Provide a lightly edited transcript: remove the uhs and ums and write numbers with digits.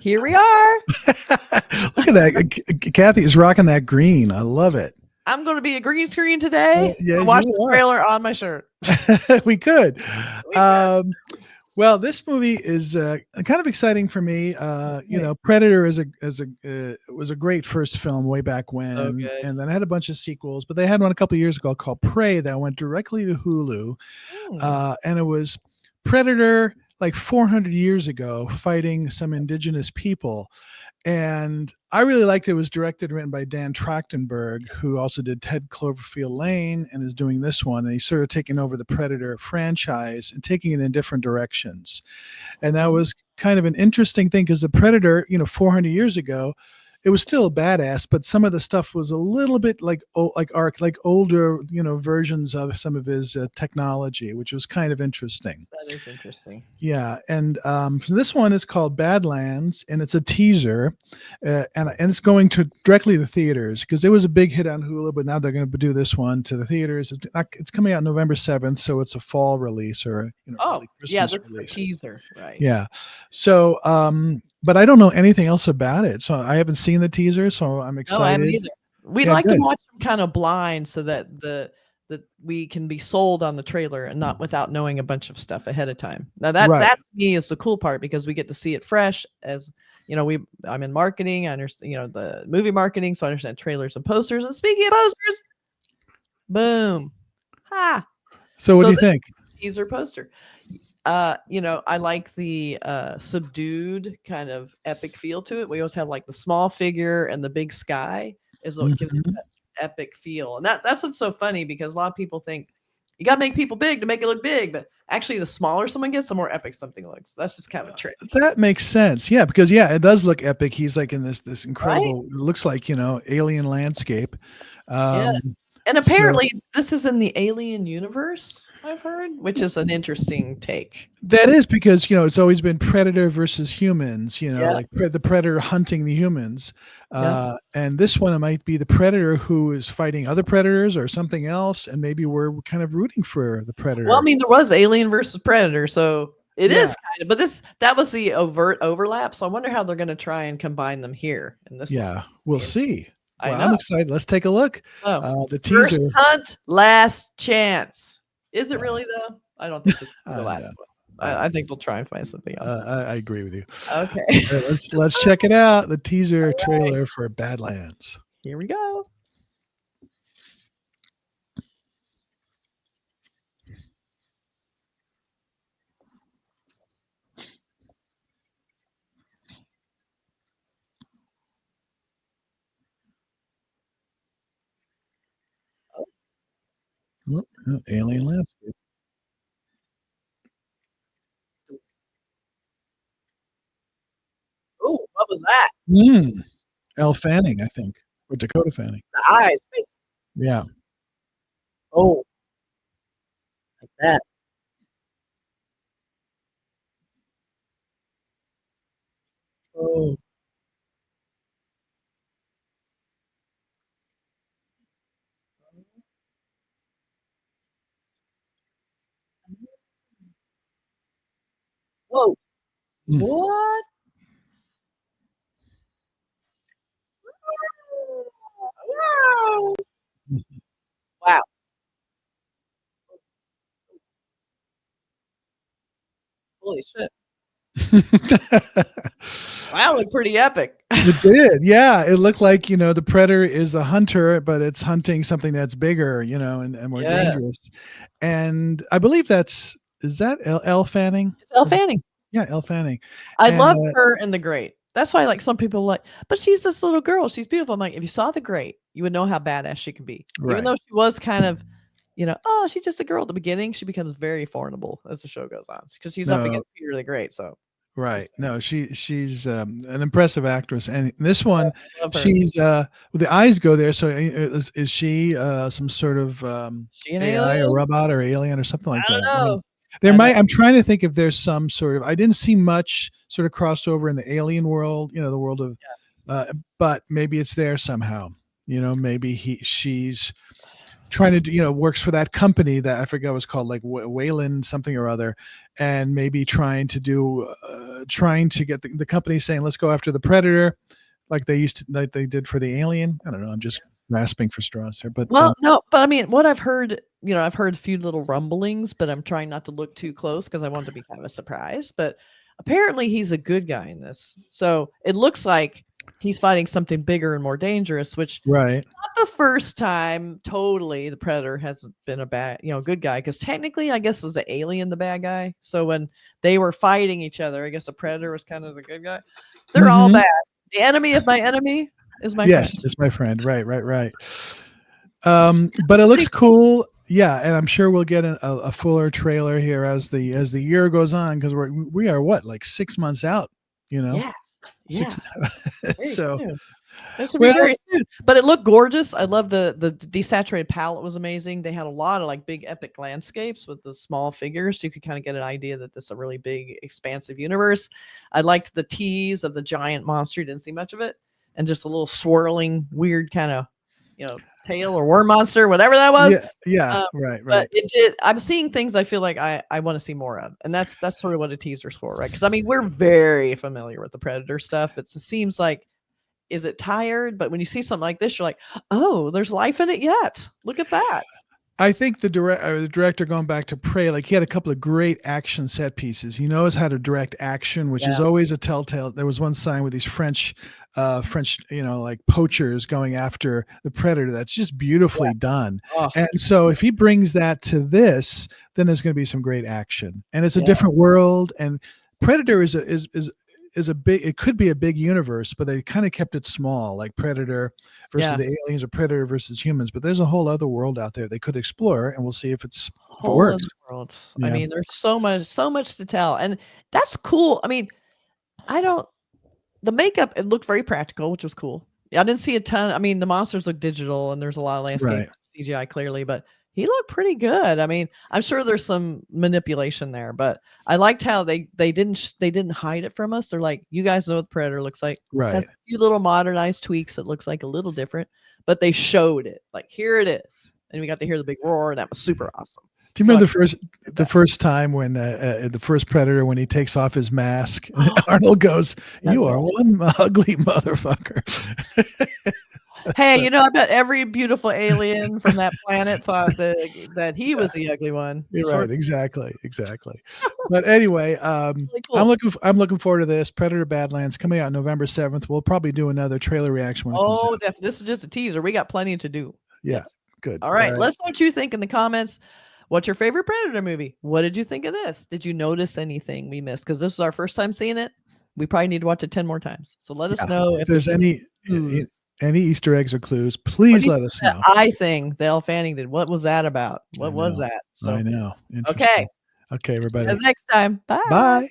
Here we are. Look at that. Kathy is rocking that green. I love it. I'm going to be a green screen today. Yeah, Watch you the trailer on my shirt. We could. Well, this movie is kind of exciting for me. You know, Predator was a great first film way back when, and then I had a bunch of sequels, but they had one a couple of years ago called Prey that went directly to Hulu, and it was Predator like 400 years ago fighting some indigenous people. And I really liked it. It was directed and written by Dan Trachtenberg, who also did Ted Cloverfield Lane and is doing this one. And he's sort of taking over the Predator franchise and taking it in different directions. And that was kind of an interesting thing because the Predator, 400 years ago, it was still a badass, but some of the stuff was a little bit like older, versions of some of his technology, which was kind of interesting. That is interesting. Yeah, and so this one is called Badlands, and it's a teaser, and it's going directly to theaters because it was a big hit on Hulu, but now they're going to do this one to the theaters. It's coming out November 7th, so it's a fall release or early Christmas this release. is a teaser, right? Yeah, so but I don't know anything else about it, so I haven't seen the teaser, so I'm excited. No, I haven't either. We'd like to watch them kind of blind so that that we can be sold on the trailer and not without knowing a bunch of stuff ahead of time. Now that to me is the cool part because we get to see it fresh. As I'm in marketing. I understand the movie marketing, so I understand trailers and posters. And speaking of posters, boom, So what do you think? Teaser poster. I like the subdued kind of epic feel to it. We always have like the small figure and the big sky is what gives it that epic feel. And that's what's so funny because a lot of people think you got to make people big to make it look big, but actually the smaller someone gets, the more epic something looks. That's just kind of a trick. That makes sense. Yeah, because it does look epic. He's like in this incredible, looks like, alien landscape. And apparently this is in the Alien universe, I've heard, which is an interesting take. That is because, it's always been predator versus humans, like the predator hunting the humans. And this one, it might be the predator who is fighting other predators or something else. And maybe we're kind of rooting for the predator. Well, I mean, there was Alien versus Predator, so it is kind of, but that was the overt overlap. So I wonder how they're going to try and combine them here in this. Yeah, we'll see. Well, I'm excited. Let's take a look. The teaser. First hunt, last chance. Is it really though? I don't think it's the last one. I think they'll try and find something else. I agree with you. Okay. Let's check it out. The teaser trailer for Badlands. Here we go. Alien landscape. Oh, what was that? Elle Fanning, I think, or Dakota Fanning. The eyes. Yeah. Oh, like that. Oh. Whoa. What? Wow. Holy shit. Wow, looked pretty epic. It did. Yeah. It looked like, the predator is a hunter, but it's hunting something that's bigger, and more dangerous. And I believe is that Elle Fanning? It's Elle Fanning. Yeah, Elle Fanning. I love her in The Great. That's why some people but she's this little girl. She's beautiful. I'm like, if you saw The Great, you would know how badass she can be. Right. Even though she was kind of, she's just a girl at the beginning, she becomes very formidable as the show goes on because she's up against Peter the Great. So right. No, she's an impressive actress. And this one, she's the eyes go there. So is she some sort of AI or robot or alien or something like that? I don't know. I'm trying to think if there's some sort of, I didn't see much sort of crossover in the alien world, the world of, but maybe it's there somehow, maybe she's trying to do, works for that company that I forget what it's called, like Wayland something or other, and maybe trying to get the company saying, let's go after the predator, like they did for the Alien. I don't know. I'm just grasping for straws here, but no, but I mean, what I've heard, I've heard a few little rumblings, but I'm trying not to look too close because I want it to be kind of a surprise. But apparently, he's a good guy in this, so it looks like he's fighting something bigger and more dangerous, which right. Not the first time totally the predator hasn't been a bad, good guy, because technically I guess it was the alien the bad guy. So when they were fighting each other, I guess the predator was kind of the good guy. They're all bad. The enemy of my enemy is my friend. Yes, it's my friend. Right. But it looks cool. Yeah, and I'm sure we'll get a fuller trailer here as the year goes on, because we are what, like 6 months out, Yeah. So This will be very soon. But it looked gorgeous. I love the desaturated palette was amazing. They had a lot of like big epic landscapes with the small figures, so you could kind of get an idea that this is a really big, expansive universe. I liked the tease of the giant monster. You didn't see much of it, and just a little swirling, weird kind of, tail or worm monster, whatever that was. Yeah, right. But it did. I'm seeing things I feel like I want to see more of, and that's sort of what a teaser's for, right? Because I mean, we're very familiar with the Predator stuff. It seems like, is it tired? But when you see something like this, you're like, oh, there's life in it yet. Look at that. I think the director, going back to Prey, like he had a couple of great action set pieces. He knows how to direct action, which is always a telltale. There was one sign with these French, like poachers going after the predator. That's just beautifully done. And so if he brings that to this, then there's going to be some great action, and it's a different world. And Predator is a big, it could be a big universe, but they kind of kept it small, like Predator versus the aliens, or Predator versus humans. But there's a whole other world out there they could explore, and we'll see if it works. World. I mean, there's so much to tell, and that's cool. I mean, the makeup, it looked very practical, which was cool. I didn't see a ton. I mean, the monsters look digital, and there's a lot of landscape CGI clearly, but he looked pretty good. I mean, I'm sure there's some manipulation there, but I liked how they didn't hide it from us. They're like, you guys know what the Predator looks like. Right. Has a few little modernized tweaks. It looks like a little different, but they showed it. Like, here it is. And we got to hear the big roar, and that was super awesome. Do you remember the first time when the first Predator, when he takes off his mask, Arnold goes, "You are one ugly motherfucker." Hey, I bet every beautiful alien from that planet thought that he was the ugly one. You're right. Exactly. But anyway, really cool. I'm looking forward to this. Predator Badlands coming out November 7th. We'll probably do another trailer reaction when it comes out. Definitely. This is just a teaser. We got plenty to do. Yeah. Good. All right. Let's know what you think in the comments. What's your favorite Predator movie? What did you think of this? Did you notice anything we missed? Because this is our first time seeing it. We probably need to watch it 10 more times. So let us know if there's any Easter eggs or clues. Please let us know. Eye thing the Elle Fanning did. What was that about? What was that? I know. Okay, everybody. Until next time. Bye. Bye.